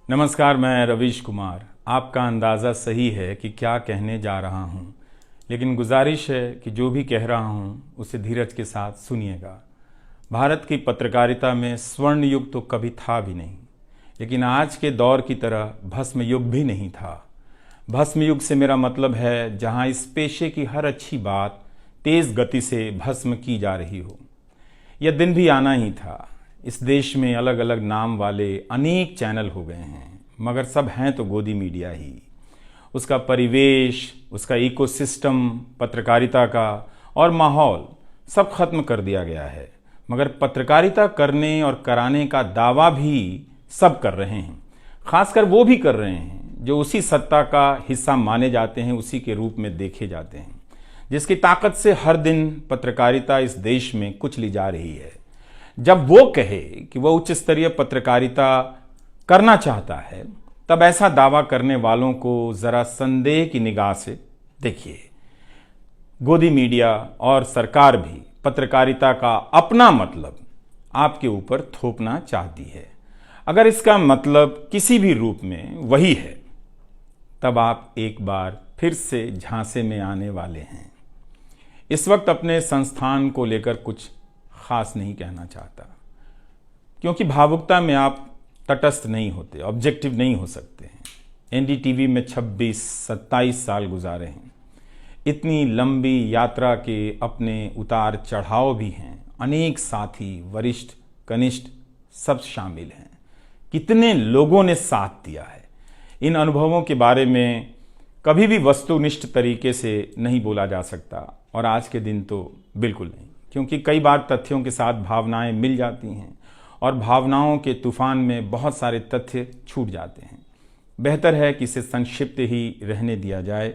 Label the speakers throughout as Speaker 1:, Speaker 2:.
Speaker 1: नमस्कार, मैं रवीश कुमार। आपका अंदाज़ा सही है कि क्या कहने जा रहा हूँ, लेकिन गुजारिश है कि जो भी कह रहा हूँ उसे धीरज के साथ सुनिएगा। भारत की पत्रकारिता में स्वर्ण युग तो कभी था भी नहीं, लेकिन आज के दौर की तरह भस्म युग भी नहीं था। भस्म युग से मेरा मतलब है जहाँ इस पेशे की हर अच्छी बात तेज़ गति से भस्म की जा रही हो। यह दिन भी आना ही था। इस देश में अलग अलग नाम वाले अनेक चैनल हो गए हैं, मगर सब हैं तो गोदी मीडिया ही। उसका परिवेश, उसका इकोसिस्टम, पत्रकारिता का और माहौल सब खत्म कर दिया गया है। मगर पत्रकारिता करने और कराने का दावा भी सब कर रहे हैं। खासकर वो भी कर रहे हैं जो उसी सत्ता का हिस्सा माने जाते हैं, उसी के रूप में देखे जाते हैं, जिसकी ताकत से हर दिन पत्रकारिता इस देश में कुचली जा रही है। जब वो कहे कि वह उच्च स्तरीय पत्रकारिता करना चाहता है, तब ऐसा दावा करने वालों को जरा संदेह की निगाह से देखिए। गोदी मीडिया और सरकार भी पत्रकारिता का अपना मतलब आपके ऊपर थोपना चाहती है। अगर इसका मतलब किसी भी रूप में वही है, तब आप एक बार फिर से झांसे में आने वाले हैं। इस वक्त अपने संस्थान को लेकर कुछ खास नहीं कहना चाहता, क्योंकि भावुकता में आप तटस्थ नहीं होते, ऑब्जेक्टिव नहीं हो सकते हैं। एनडीटीवी में 26-27 साल गुजारे हैं। इतनी लंबी यात्रा के अपने उतार चढ़ाव भी हैं। अनेक साथी, वरिष्ठ, कनिष्ठ सब शामिल हैं। कितने लोगों ने साथ दिया है। इन अनुभवों के बारे में कभी भी वस्तुनिष्ठ तरीके से नहीं बोला जा सकता, और आज के दिन तो बिल्कुल नहीं, क्योंकि कई बार तथ्यों के साथ भावनाएं मिल जाती हैं और भावनाओं के तूफान में बहुत सारे तथ्य छूट जाते हैं। बेहतर है कि इसे संक्षिप्त ही रहने दिया जाए।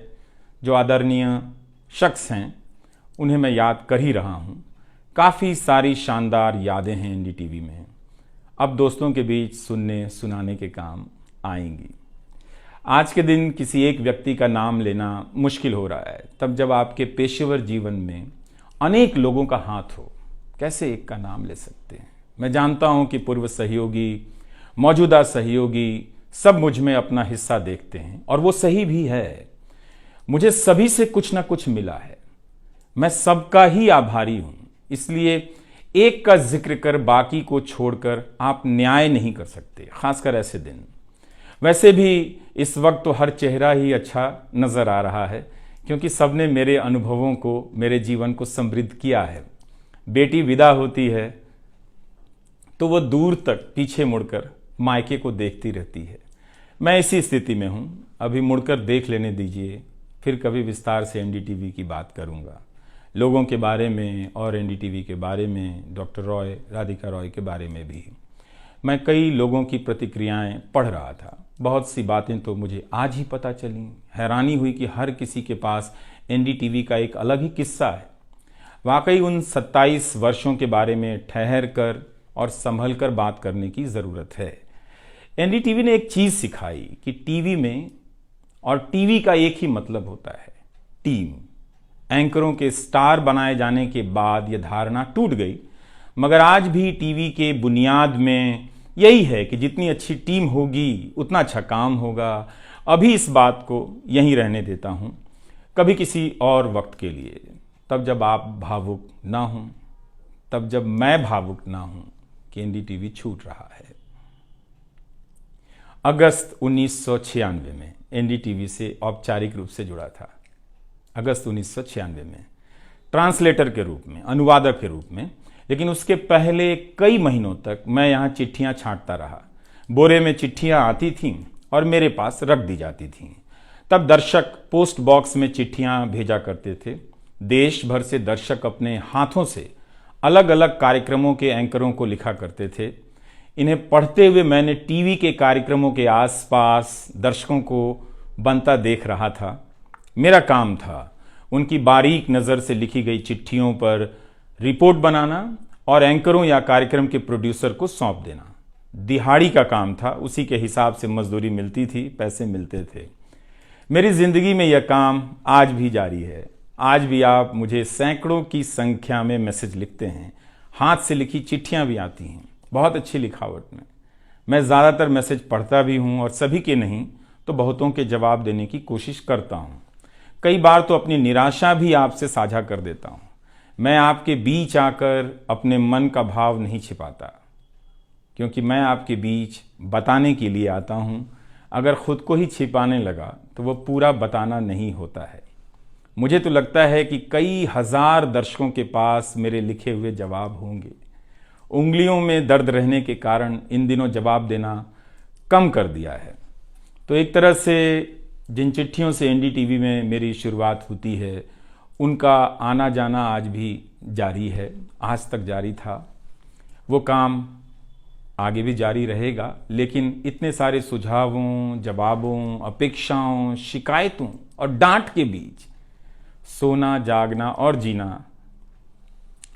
Speaker 1: जो आदरणीय शख्स हैं उन्हें मैं याद कर ही रहा हूँ। काफ़ी सारी शानदार यादें हैं एनडीटीवी में, अब दोस्तों के बीच सुनने सुनाने के काम आएंगी। आज के दिन किसी एक व्यक्ति का नाम लेना मुश्किल हो रहा है, तब जब आपके पेशेवर जीवन में अनेक लोगों का हाथ हो। कैसे एक का नाम ले सकते हैं? मैं जानता हूं कि पूर्व सहयोगी, मौजूदा सहयोगी सब मुझ में अपना हिस्सा देखते हैं, और वो सही भी है। मुझे सभी से कुछ ना कुछ मिला है। मैं सबका ही आभारी हूं। इसलिए एक का जिक्र कर बाकी को छोड़कर आप न्याय नहीं कर सकते, खासकर ऐसे दिन। वैसे भी इस वक्त तो हर चेहरा ही अच्छा नजर आ रहा है, क्योंकि सबने मेरे अनुभवों को, मेरे जीवन को समृद्ध किया है। बेटी विदा होती है तो वो दूर तक पीछे मुड़कर मायके को देखती रहती है। मैं इसी स्थिति में हूँ। अभी मुड़कर देख लेने दीजिए, फिर कभी विस्तार से एनडीटीवी की बात करूँगा, लोगों के बारे में और एनडीटीवी के बारे में, डॉक्टर रॉय, राधिका रॉय के बारे में भी। मैं कई लोगों की प्रतिक्रियाएं पढ़ रहा था। बहुत सी बातें तो मुझे आज ही पता चली। हैरानी हुई कि हर किसी के पास एनडीटीवी का एक अलग ही किस्सा है। वाकई उन 27 वर्षों के बारे में ठहर कर और संभल कर बात करने की ज़रूरत है। एनडीटीवी ने एक चीज़ सिखाई कि टीवी में और टीवी का एक ही मतलब होता है, टीम। एंकरों के स्टार बनाए जाने के बाद यह धारणा टूट गई, मगर आज भी टीवी के बुनियाद में यही है कि जितनी अच्छी टीम होगी उतना अच्छा काम होगा। अभी इस बात को यहीं रहने देता हूं, कभी किसी और वक्त के लिए, तब जब आप भावुक ना हों, तब जब मैं भावुक ना हूं कि एनडीटीवी छूट रहा है। अगस्त 1996 में एनडीटीवी से औपचारिक रूप से जुड़ा था। अगस्त 1996 में ट्रांसलेटर के रूप में, अनुवादक के रूप में। लेकिन उसके पहले कई महीनों तक मैं यहाँ चिट्ठियाँ छांटता रहा। बोरे में चिट्ठियाँ आती थीं और मेरे पास रख दी जाती थीं। तब दर्शक पोस्ट बॉक्स में चिट्ठियाँ भेजा करते थे। देश भर से दर्शक अपने हाथों से अलग अलग कार्यक्रमों के एंकरों को लिखा करते थे। इन्हें पढ़ते हुए मैंने टीवी के कार्यक्रमों के आसपास दर्शकों को बनता देख रहा था। मेरा काम था उनकी बारीक नज़र से लिखी गई चिट्ठियों पर रिपोर्ट बनाना और एंकरों या कार्यक्रम के प्रोड्यूसर को सौंप देना। दिहाड़ी का काम था, उसी के हिसाब से मजदूरी मिलती थी, पैसे मिलते थे। मेरी जिंदगी में यह काम आज भी जारी है। आज भी आप मुझे सैकड़ों की संख्या में मैसेज लिखते हैं, हाथ से लिखी चिट्ठियां भी आती हैं, बहुत अच्छी लिखावट में। मैं ज़्यादातर मैसेज पढ़ता भी हूँ और सभी के नहीं तो बहुतों के जवाब देने की कोशिश करता हूँ। कई बार तो अपनी निराशा भी आपसे साझा कर देता हूँ। मैं आपके बीच आकर अपने मन का भाव नहीं छिपाता, क्योंकि मैं आपके बीच बताने के लिए आता हूँ। अगर खुद को ही छिपाने लगा तो वो पूरा बताना नहीं होता है। मुझे तो लगता है कि कई हजार दर्शकों के पास मेरे लिखे हुए जवाब होंगे। उंगलियों में दर्द रहने के कारण इन दिनों जवाब देना कम कर दिया है। तो एक तरह से जिन चिट्ठियों से एनडीटीवी में मेरी शुरुआत होती है, उनका आना जाना आज भी जारी है, आज तक जारी था। वो काम आगे भी जारी रहेगा, लेकिन इतने सारे सुझावों, जवाबों, अपेक्षाओं, शिकायतों और डांट के बीच सोना, जागना और जीना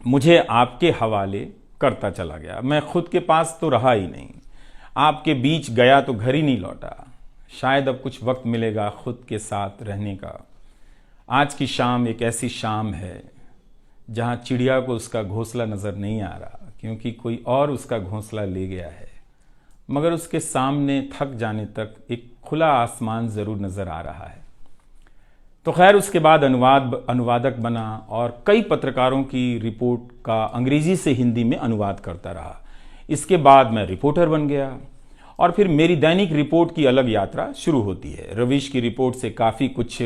Speaker 1: मुझे आपके हवाले करता चला गया। मैं खुद के पास तो रहा ही नहीं, आपके बीच गया तो घर ही नहीं लौटा। शायद अब कुछ वक्त मिलेगा खुद के साथ रहने का। आज की शाम एक ऐसी शाम है जहां चिड़िया को उसका घोंसला नजर नहीं आ रहा, क्योंकि कोई और उसका घोंसला ले गया है, मगर उसके सामने थक जाने तक एक खुला आसमान जरूर नजर आ रहा है। तो खैर, उसके बाद अनुवादक बना और कई पत्रकारों की रिपोर्ट का अंग्रेजी से हिंदी में अनुवाद करता रहा। इसके बाद मैं रिपोर्टर बन गया और फिर मेरी दैनिक रिपोर्ट की अलग यात्रा शुरू होती है। रवीश की रिपोर्ट से काफ़ी कुछ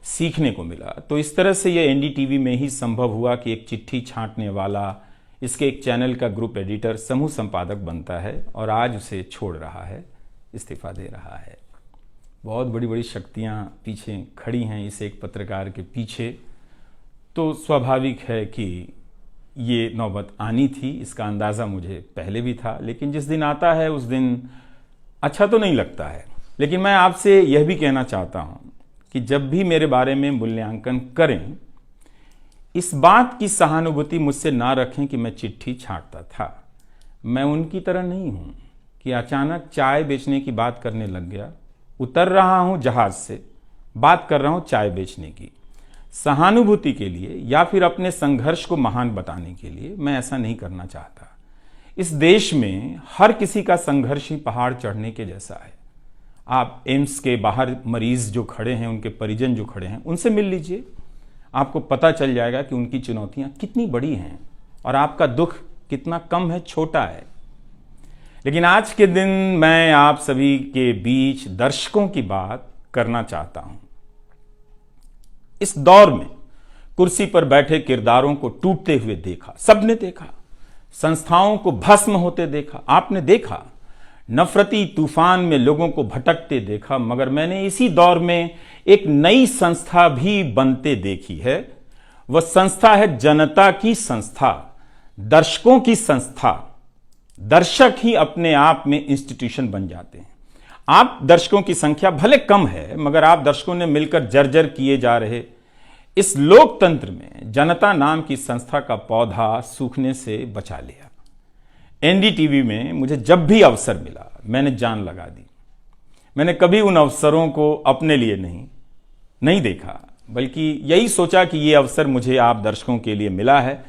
Speaker 1: सीखने को मिला। तो इस तरह से ये एनडीटीवी में ही संभव हुआ कि एक चिट्ठी छांटने वाला इसके एक चैनल का ग्रुप एडिटर समूह संपादक बनता है और आज उसे छोड़ रहा है, इस्तीफा दे रहा है। बहुत बड़ी बड़ी शक्तियां पीछे खड़ी हैं इस एक पत्रकार के पीछे। तो स्वाभाविक है कि ये नौबत आनी थी, इसका अंदाज़ा मुझे पहले भी था। लेकिन जिस दिन आता है उस दिन अच्छा तो नहीं लगता है। लेकिन मैं आपसे यह भी कहना चाहता हूँ कि जब भी मेरे बारे में मूल्यांकन करें, इस बात की सहानुभूति मुझसे ना रखें कि मैं चिट्ठी छांटता था। मैं उनकी तरह नहीं हूँ कि अचानक चाय बेचने की बात करने लग गया। उतर रहा हूँ जहाज से, बात कर रहा हूँ चाय बेचने की। सहानुभूति के लिए या फिर अपने संघर्ष को महान बताने के लिए मैं ऐसा नहीं करना चाहता। इस देश में हर किसी का संघर्ष ही पहाड़ चढ़ने के जैसा है। आप एम्स के बाहर मरीज जो खड़े हैं, उनके परिजन जो खड़े हैं, उनसे मिल लीजिए। आपको पता चल जाएगा कि उनकी चुनौतियां कितनी बड़ी हैं और आपका दुख कितना कम है, छोटा है। लेकिन आज के दिन मैं आप सभी के बीच दर्शकों की बात करना चाहता हूं। इस दौर में कुर्सी पर बैठे किरदारों को टूटते हुए देखा, सबने देखा। संस्थाओं को भस्म होते देखा, आपने देखा। नफरती तूफान में लोगों को भटकते देखा, मगर मैंने इसी दौर में एक नई संस्था भी बनते देखी है। वह संस्था है जनता की संस्था, दर्शकों की संस्था। दर्शक ही अपने आप में इंस्टीट्यूशन बन जाते हैं। आप दर्शकों की संख्या भले कम है, मगर आप दर्शकों ने मिलकर जर्जर किए जा रहे इस लोकतंत्र में जनता नाम की संस्था का पौधा सूखने से बचा लिया। एनडीटीवी में मुझे जब भी अवसर मिला मैंने जान लगा दी। मैंने कभी उन अवसरों को अपने लिए नहीं देखा, बल्कि यही सोचा कि ये अवसर मुझे आप दर्शकों के लिए मिला है,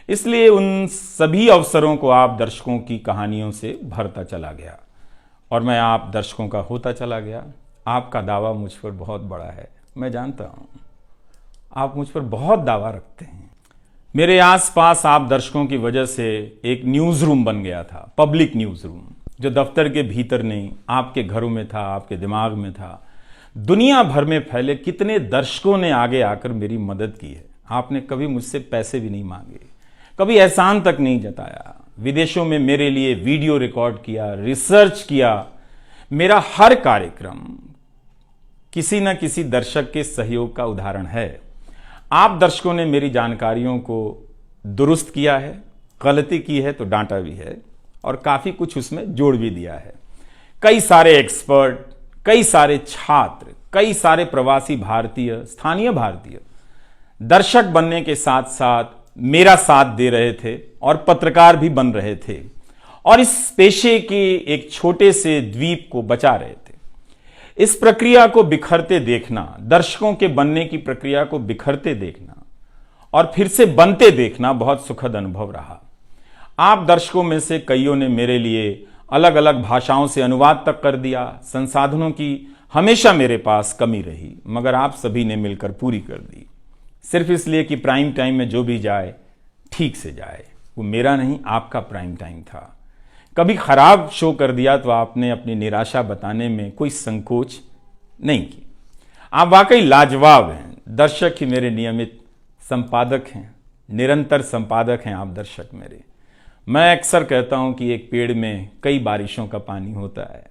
Speaker 1: इसलिए उन सभी अवसरों को आप दर्शकों की कहानियों से भरता चला गया और मैं आप दर्शकों का होता चला गया। आपका दावा मुझ पर बहुत बड़ा है, मैं जानता हूं। आप मुझ पर बहुत दावा रखते हैं। मेरे आसपास आप दर्शकों की वजह से एक न्यूज़ रूम बन गया था, पब्लिक न्यूज़ रूम, जो दफ्तर के भीतर नहीं, आपके घरों में था, आपके दिमाग में था। दुनिया भर में फैले कितने दर्शकों ने आगे आकर मेरी मदद की है। आपने कभी मुझसे पैसे भी नहीं मांगे, कभी एहसान तक नहीं जताया। विदेशों में मेरे लिए वीडियो रिकॉर्ड किया, रिसर्च किया। मेरा हर कार्यक्रम किसी न किसी दर्शक के सहयोग का उदाहरण है। आप दर्शकों ने मेरी जानकारियों को दुरुस्त किया है, गलती की है तो डांटा भी है और काफी कुछ उसमें जोड़ भी दिया है। कई सारे एक्सपर्ट, कई सारे छात्र, कई सारे प्रवासी भारतीय, स्थानीय भारतीय दर्शक बनने के साथ साथ मेरा साथ दे रहे थे और पत्रकार भी बन रहे थे और इस पेशे के एक छोटे से द्वीप को बचा रहे थे। इस प्रक्रिया को बिखरते देखना, दर्शकों के बनने की प्रक्रिया को बिखरते देखना और फिर से बनते देखना बहुत सुखद अनुभव रहा। आप दर्शकों में से कईयों ने मेरे लिए अलग अलग भाषाओं से अनुवाद तक कर दिया। संसाधनों की हमेशा मेरे पास कमी रही, मगर आप सभी ने मिलकर पूरी कर दी, सिर्फ इसलिए कि प्राइम टाइम में जो भी जाए ठीक से जाए। वो मेरा नहीं, आपका प्राइम टाइम था। कभी खराब शो कर दिया तो आपने अपनी निराशा बताने में कोई संकोच नहीं की। आप वाकई लाजवाब हैं। दर्शक ही मेरे नियमित संपादक हैं, निरंतर संपादक हैं आप दर्शक मेरे। मैं अक्सर कहता हूं कि एक पेड़ में कई बारिशों का पानी होता है।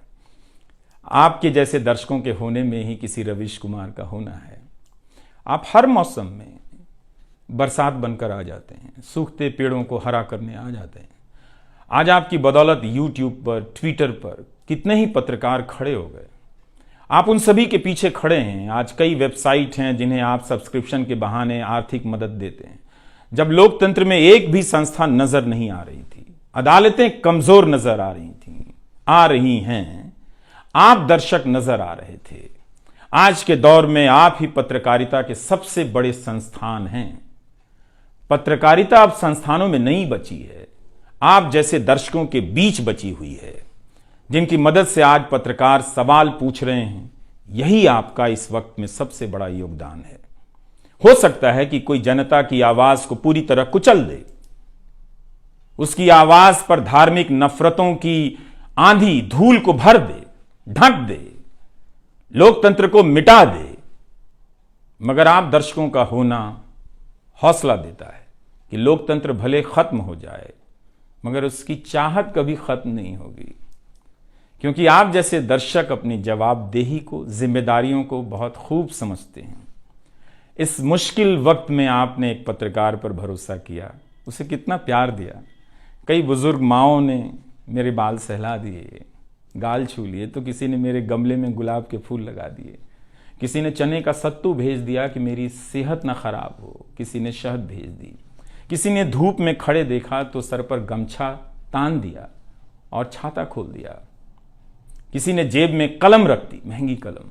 Speaker 1: आपके जैसे दर्शकों के होने में ही किसी रवीश कुमार का होना है। आप हर मौसम में बरसात बनकर आ जाते हैं, सूखते पेड़ों को हरा करने आ जाते हैं। आज आपकी बदौलत यूट्यूब पर, ट्विटर पर कितने ही पत्रकार खड़े हो गए। आप उन सभी के पीछे खड़े हैं। आज कई वेबसाइट हैं जिन्हें आप सब्सक्रिप्शन के बहाने आर्थिक मदद देते हैं। जब लोकतंत्र में एक भी संस्था नजर नहीं आ रही थी, अदालतें कमजोर नजर आ रही थी, आ रही हैं, आप दर्शक नजर आ रहे थे। आज के दौर में आप ही पत्रकारिता के सबसे बड़े संस्थान हैं। पत्रकारिता अब संस्थानों में नहीं बची है, आप जैसे दर्शकों के बीच बची हुई है, जिनकी मदद से आज पत्रकार सवाल पूछ रहे हैं। यही आपका इस वक्त में सबसे बड़ा योगदान है। हो सकता है कि कोई जनता की आवाज को पूरी तरह कुचल दे, उसकी आवाज पर धार्मिक नफरतों की आंधी धूल को भर दे, ढक दे, लोकतंत्र को मिटा दे, मगर आप दर्शकों का होना हौसला देता है कि लोकतंत्र भले खत्म हो जाए, मगर उसकी चाहत कभी खत्म नहीं होगी, क्योंकि आप जैसे दर्शक अपनी जवाबदेही को, जिम्मेदारियों को बहुत खूब समझते हैं। इस मुश्किल वक्त में आपने एक पत्रकार पर भरोसा किया, उसे कितना प्यार दिया। कई बुजुर्ग माओं ने मेरे बाल सहला दिए, गाल छू लिए, तो किसी ने मेरे गमले में गुलाब के फूल लगा दिए, किसी ने चने का सत्तू भेज दिया कि मेरी सेहत ना खराब हो, किसी ने शहद भेज दी, किसी ने धूप में खड़े देखा तो सर पर गमछा तान दिया और छाता खोल दिया, किसी ने जेब में कलम रख दी, महंगी कलम।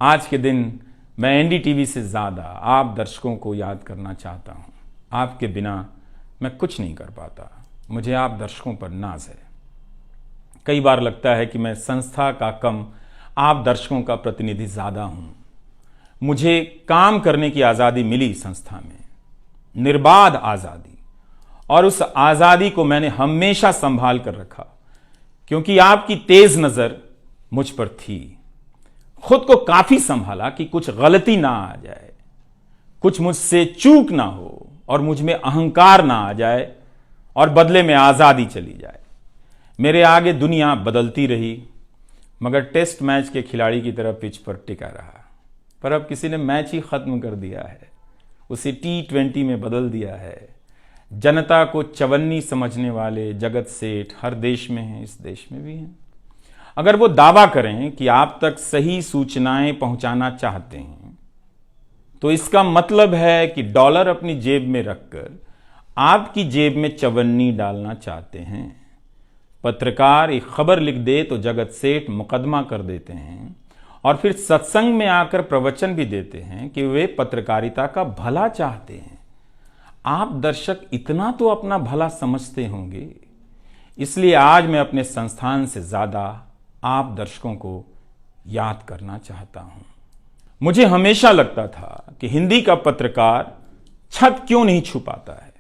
Speaker 1: आज के दिन मैं एनडीटीवी से ज्यादा आप दर्शकों को याद करना चाहता हूं। आपके बिना मैं कुछ नहीं कर पाता। मुझे आप दर्शकों पर नाज है। कई बार लगता है कि मैं संस्था का कम, आप दर्शकों का प्रतिनिधि ज्यादा हूं। मुझे काम करने की आजादी मिली संस्था में, निर्बाध आजादी, और उस आजादी को मैंने हमेशा संभाल कर रखा, क्योंकि आपकी तेज नजर मुझ पर थी। खुद को काफी संभाला कि कुछ गलती ना आ जाए, कुछ मुझसे चूक ना हो और मुझ में अहंकार ना आ जाए और बदले में आजादी चली जाए। मेरे आगे दुनिया बदलती रही, मगर टेस्ट मैच के खिलाड़ी की तरह पिच पर टिका रहा। पर अब किसी ने मैच ही खत्म कर दिया है, उसे T20 में बदल दिया है। जनता को चवन्नी समझने वाले जगत सेठ हर देश में हैं, इस देश में भी हैं। अगर वो दावा करें कि आप तक सही सूचनाएं पहुंचाना चाहते हैं, तो इसका मतलब है कि डॉलर अपनी जेब में रखकर आपकी जेब में चवन्नी डालना चाहते हैं। पत्रकार एक खबर लिख दे तो जगत सेठ मुकदमा कर देते हैं और फिर सत्संग में आकर प्रवचन भी देते हैं कि वे पत्रकारिता का भला चाहते हैं। आप दर्शक इतना तो अपना भला समझते होंगे, इसलिए आज मैं अपने संस्थान से ज्यादा आप दर्शकों को याद करना चाहता हूं। मुझे हमेशा लगता था कि हिंदी का पत्रकार छत क्यों नहीं छू पाता है।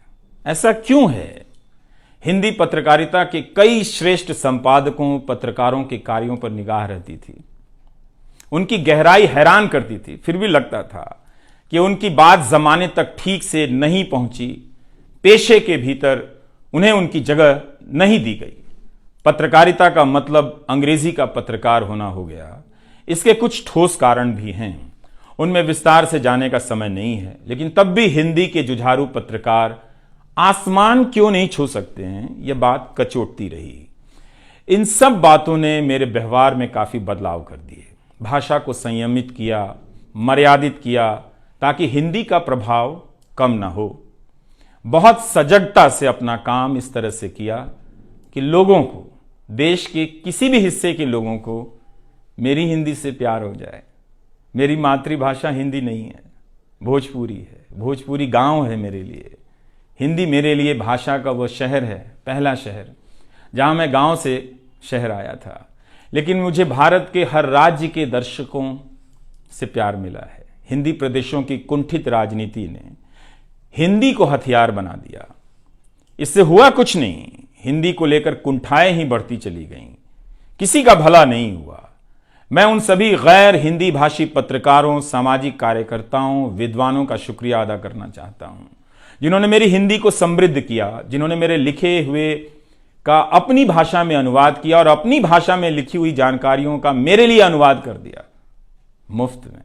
Speaker 1: ऐसा क्यों है? हिंदी पत्रकारिता के कई श्रेष्ठ संपादकों, पत्रकारों के कार्यों पर निगाह रहती थी, उनकी गहराई हैरान करती थी। फिर भी लगता था कि उनकी बात जमाने तक ठीक से नहीं पहुंची, पेशे के भीतर उन्हें उनकी जगह नहीं दी गई। पत्रकारिता का मतलब अंग्रेजी का पत्रकार होना हो गया। इसके कुछ ठोस कारण भी हैं, उनमें विस्तार से जाने का समय नहीं है, लेकिन तब भी हिंदी के जुझारू पत्रकार आसमान क्यों नहीं छू सकते हैं, यह बात कचोटती रही। इन सब बातों ने मेरे व्यवहार में काफी बदलाव कर दिए। भाषा को संयमित किया, मर्यादित किया, ताकि हिंदी का प्रभाव कम ना हो। बहुत सजगता से अपना काम इस तरह से किया कि लोगों को, देश के किसी भी हिस्से के लोगों को मेरी हिंदी से प्यार हो जाए। मेरी मातृभाषा हिंदी नहीं है, भोजपुरी है। भोजपुरी गांव है मेरे लिए। हिंदी मेरे लिए भाषा का वो शहर है, पहला शहर, जहां मैं गांव से शहर आया था, लेकिन मुझे भारत के हर राज्य के दर्शकों से प्यार मिला है। हिंदी प्रदेशों की कुंठित राजनीति ने हिंदी को हथियार बना दिया। इससे हुआ कुछ नहीं, हिंदी को लेकर कुंठाएं ही बढ़ती चली गईं, किसी का भला नहीं हुआ। मैं उन सभी गैर हिंदी भाषी पत्रकारों, सामाजिक कार्यकर्ताओं, विद्वानों का शुक्रिया अदा करना चाहता हूं, जिन्होंने मेरी हिंदी को समृद्ध किया, जिन्होंने मेरे लिखे हुए का अपनी भाषा में अनुवाद किया और अपनी भाषा में लिखी हुई जानकारियों का मेरे लिए अनुवाद कर दिया मुफ्त में।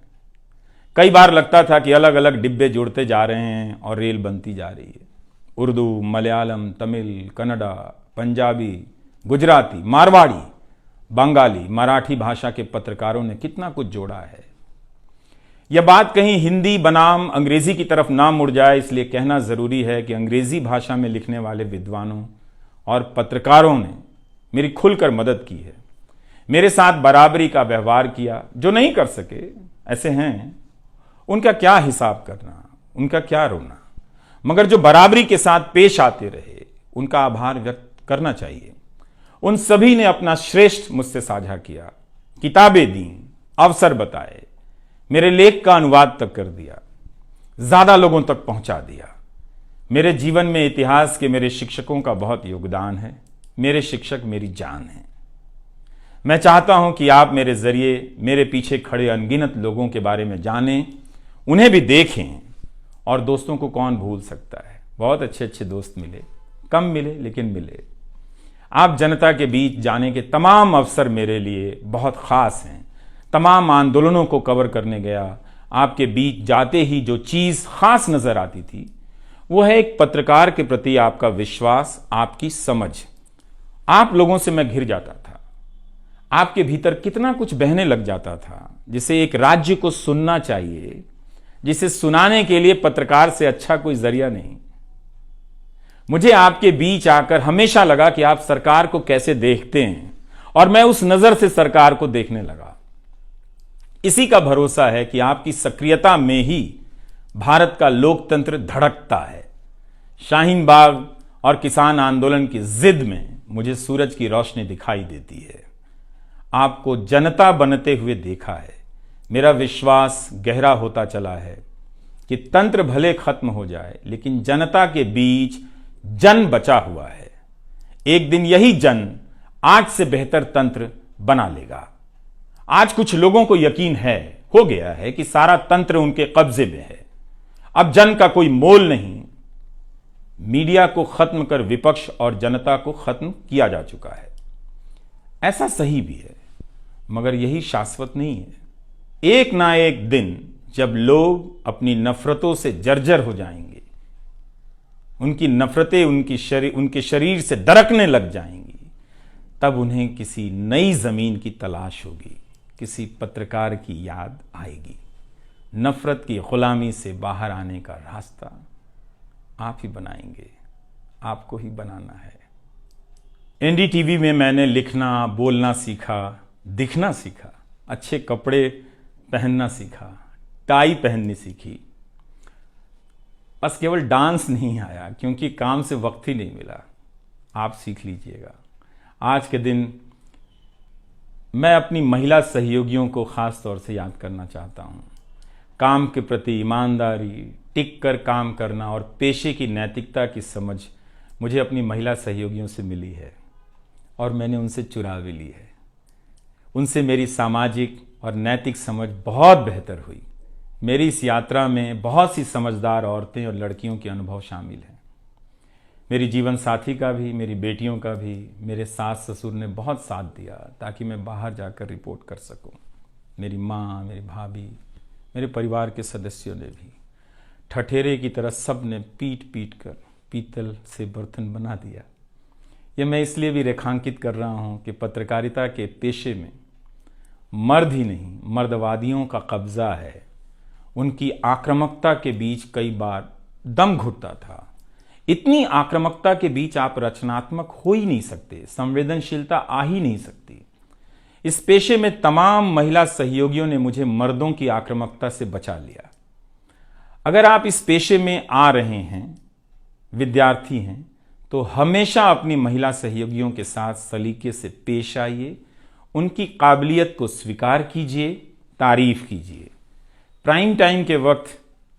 Speaker 1: कई बार लगता था कि अलग अलग डिब्बे जुड़ते जा रहे हैं और रेल बनती जा रही है। उर्दू, मलयालम, तमिल, कन्नड़ा, पंजाबी, गुजराती, मारवाड़ी, बंगाली, मराठी भाषा के पत्रकारों ने कितना कुछ जोड़ा है। यह बात कहीं हिंदी बनाम अंग्रेजी की तरफ ना मुड़ जाए, इसलिए कहना जरूरी है कि अंग्रेजी भाषा में लिखने वाले विद्वानों और पत्रकारों ने मेरी खुलकर मदद की है, मेरे साथ बराबरी का व्यवहार किया। जो नहीं कर सके, ऐसे हैं, उनका क्या हिसाब करना, उनका क्या रोना, मगर जो बराबरी के साथ पेश आते रहे, उनका आभार व्यक्त करना चाहिए। उन सभी ने अपना श्रेष्ठ मुझसे साझा किया, किताबें दी, अवसर बताए, मेरे लेख का अनुवाद तक कर दिया, ज्यादा लोगों तक पहुंचा दिया। मेरे जीवन में इतिहास के मेरे शिक्षकों का बहुत योगदान है। मेरे शिक्षक मेरी जान है। मैं चाहता हूं कि आप मेरे जरिए मेरे पीछे खड़े अनगिनत लोगों के बारे में जानें, उन्हें भी देखें। और दोस्तों को कौन भूल सकता है, बहुत अच्छे अच्छे दोस्त मिले, कम मिले लेकिन मिले। आप जनता के बीच जाने के तमाम अवसर मेरे लिए बहुत खास हैं। तमाम आंदोलनों को कवर करने गया, आपके बीच जाते ही जो चीज खास नजर आती थी वो है एक पत्रकार के प्रति आपका विश्वास, आपकी समझ। आप लोगों से मैं घिर जाता था। आपके भीतर कितना कुछ बहने लग जाता था, जिसे एक राज्य को सुनना चाहिए, जिसे सुनाने के लिए पत्रकार से अच्छा कोई जरिया नहीं। मुझे आपके बीच आकर हमेशा लगा कि आप सरकार को कैसे देखते हैं, और मैं उस नजर से सरकार को देखने लगा। इसी का भरोसा है कि आपकी सक्रियता में ही भारत का लोकतंत्र धड़कता है। शाहीन बाग और किसान आंदोलन की जिद में मुझे सूरज की रोशनी दिखाई देती है। आपको जनता बनते हुए देखा है। मेरा विश्वास गहरा होता चला है कि तंत्र भले खत्म हो जाए, लेकिन जनता के बीच जन बचा हुआ है। एक दिन यही जन आज से बेहतर तंत्र बना लेगा। आज कुछ लोगों को यकीन हो गया है कि सारा तंत्र उनके कब्जे में है। अब जन का कोई मोल नहीं। मीडिया को खत्म कर विपक्ष और जनता को खत्म किया जा चुका है। ऐसा सही भी है, मगर यही शाश्वत नहीं है। एक ना एक दिन जब लोग अपनी नफरतों से जर्जर हो जाएंगे, उनकी नफरतें उनके शरीर से दरकने लग जाएंगी, तब उन्हें किसी नई जमीन की तलाश होगी, किसी पत्रकार की याद आएगी। नफरत की गुलामी से बाहर आने का रास्ता आप ही बनाएंगे, आपको ही बनाना है। एनडीटीवी में मैंने लिखना, बोलना सीखा, दिखना सीखा, अच्छे कपड़े पहनना सीखा, टाई पहननी सीखी। बस केवल डांस नहीं आया, क्योंकि काम से वक्त ही नहीं मिला। आप सीख लीजिएगा। आज के दिन मैं अपनी महिला सहयोगियों को खास तौर से याद करना चाहता हूं। काम के प्रति ईमानदारी, टिक कर काम करना और पेशे की नैतिकता की समझ मुझे अपनी महिला सहयोगियों से मिली है, और मैंने उनसे चुरा भी ली है। उनसे मेरी सामाजिक और नैतिक समझ बहुत बेहतर हुई। मेरी इस यात्रा में बहुत सी समझदार औरतें और लड़कियों के अनुभव शामिल हैं। मेरी जीवन साथी का भी, मेरी बेटियों का भी, मेरे सास ससुर ने बहुत साथ दिया ताकि मैं बाहर जाकर रिपोर्ट कर सकूं। मेरी माँ, मेरी भाभी, मेरे परिवार के सदस्यों ने भी ठठेरे की तरह सब ने पीट पीट कर पीतल से बर्तन बना दिया। ये मैं इसलिए भी रेखांकित कर रहा हूँ कि पत्रकारिता के पेशे में मर्द ही नहीं, मर्दवादियों का कब्जा है। उनकी आक्रामकता के बीच कई बार दम घुटता था। इतनी आक्रामकता के बीच आप रचनात्मक हो ही नहीं सकते, संवेदनशीलता आ ही नहीं सकती। इस पेशे में तमाम महिला सहयोगियों ने मुझे मर्दों की आक्रामकता से बचा लिया। अगर आप इस पेशे में आ रहे हैं, विद्यार्थी हैं, तो हमेशा अपनी महिला सहयोगियों के साथ सलीके से पेश आइए, उनकी काबिलियत को स्वीकार कीजिए, तारीफ कीजिए। प्राइम टाइम के वक्त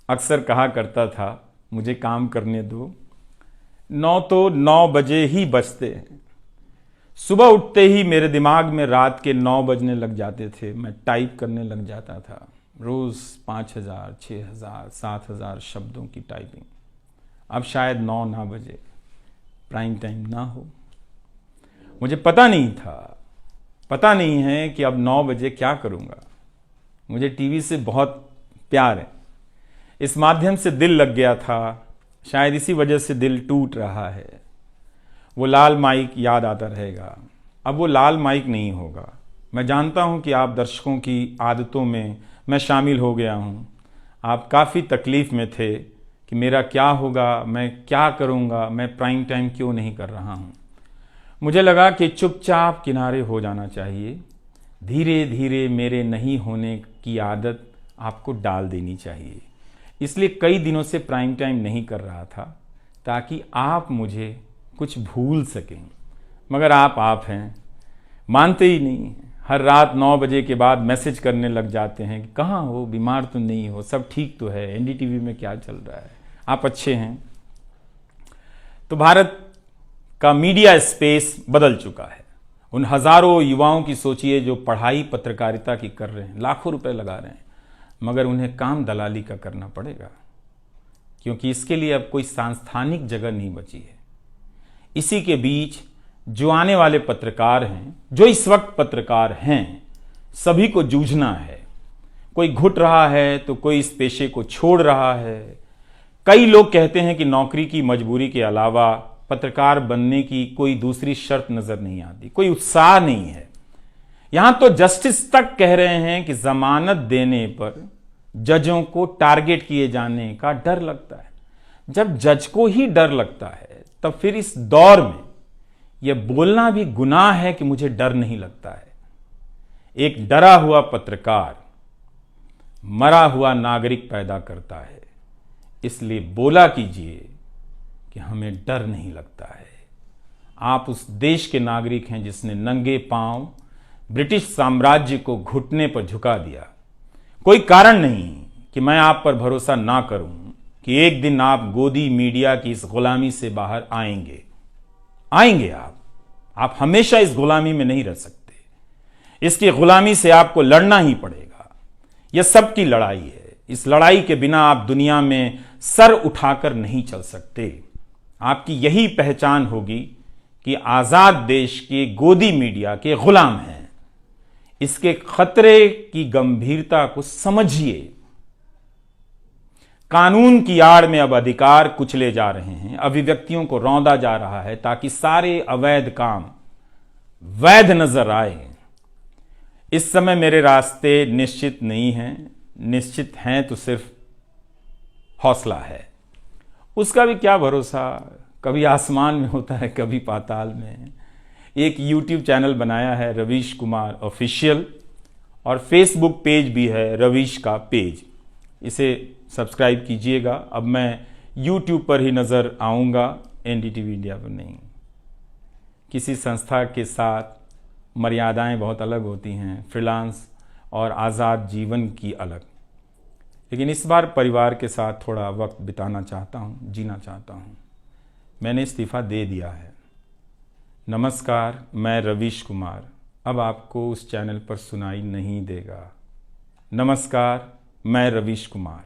Speaker 1: अक्सर कहा करता था, मुझे काम करने दो, 9 तो 9 बजे ही बजते हैं। सुबह उठते ही मेरे दिमाग में रात के 9 बजने लग जाते थे। मैं टाइप करने लग जाता था, रोज 5000, 6000, 7000 शब्दों की टाइपिंग। अब शायद 9 ना बजे, प्राइम टाइम ना हो। मुझे पता नहीं था, पता नहीं है कि अब 9 बजे क्या करूंगा। मुझे टीवी से बहुत प्यार है, इस माध्यम से दिल लग गया था, शायद इसी वजह से दिल टूट रहा है। वो लाल माइक याद आता रहेगा, अब वो लाल माइक नहीं होगा। मैं जानता हूं कि आप दर्शकों की आदतों में मैं शामिल हो गया हूं। आप काफ़ी तकलीफ में थे कि मेरा क्या होगा, मैं क्या करूंगा, मैं प्राइम टाइम क्यों नहीं कर रहा हूं। मुझे लगा कि चुपचाप किनारे हो जाना चाहिए। धीरे धीरे मेरे नहीं होने की आदत आपको डाल देनी चाहिए। इसलिए कई दिनों से प्राइम टाइम नहीं कर रहा था, ताकि आप मुझे कुछ भूल सकें। मगर आप हैं, मानते ही नहीं। हर रात 9 बजे के बाद मैसेज करने लग जाते हैं कि कहाँ हो, बीमार तो नहीं हो, सब ठीक तो है, एनडीटीवी में क्या चल रहा है, आप अच्छे हैं। तो भारत का मीडिया स्पेस बदल चुका है। उन हजारों युवाओं की सोचिए जो पढ़ाई पत्रकारिता की कर रहे हैं, लाखों रुपए लगा रहे हैं, मगर उन्हें काम दलाली का करना पड़ेगा, क्योंकि इसके लिए अब कोई सांस्थानिक जगह नहीं बची है। इसी के बीच जो आने वाले पत्रकार हैं, जो इस वक्त पत्रकार हैं, सभी को जूझना है। कोई घुट रहा है तो कोई इस पेशे को छोड़ रहा है। कई लोग कहते हैं कि नौकरी की मजबूरी के अलावा पत्रकार बनने की कोई दूसरी शर्त नजर नहीं आती, कोई उत्साह नहीं है। यहां तो जस्टिस तक कह रहे हैं कि जमानत देने पर जजों को टारगेट किए जाने का डर लगता है। जब जज को ही डर लगता है, तब फिर इस दौर में यह बोलना भी गुनाह है कि मुझे डर नहीं लगता है। एक डरा हुआ पत्रकार मरा हुआ नागरिक पैदा करता है। इसलिए बोला कीजिए कि हमें डर नहीं लगता है। आप उस देश के नागरिक हैं जिसने नंगे पांव ब्रिटिश साम्राज्य को घुटने पर झुका दिया। कोई कारण नहीं कि मैं आप पर भरोसा ना करूं कि एक दिन आप गोदी मीडिया की इस गुलामी से बाहर आएंगे। आप हमेशा इस गुलामी में नहीं रह सकते। इसकी गुलामी से आपको लड़ना ही पड़ेगा। यह सबकी लड़ाई है। इस लड़ाई के बिना आप दुनिया में सर उठाकर नहीं चल सकते। आपकी यही पहचान होगी कि आजाद देश के गोदी मीडिया के गुलाम हैं। इसके खतरे की गंभीरता को समझिए। कानून की आड़ में अब अधिकार कुचले जा रहे हैं, अभिव्यक्तियों को रौंदा जा रहा है, ताकि सारे अवैध काम वैध नजर आए। इस समय मेरे रास्ते निश्चित नहीं हैं, निश्चित हैं तो सिर्फ हौसला है। उसका भी क्या भरोसा, कभी आसमान में होता है, कभी पाताल में। एक YouTube चैनल बनाया है रवीश कुमार ऑफिशियल, और फेसबुक पेज भी है रवीश का पेज। इसे सब्सक्राइब कीजिएगा। अब मैं YouTube पर ही नज़र आऊँगा, एनडीटीवी इंडिया पर नहीं। किसी संस्था के साथ मर्यादाएं बहुत अलग होती हैं, फ्रीलांस और आज़ाद जीवन की अलग। लेकिन इस बार परिवार के साथ थोड़ा वक्त बिताना चाहता हूँ, जीना चाहता हूँ। मैंने इस्तीफ़ा दे दिया है। नमस्कार, मैं रवीश कुमार अब आपको उस चैनल पर सुनाई नहीं देगा। नमस्कार, मैं रवीश कुमार।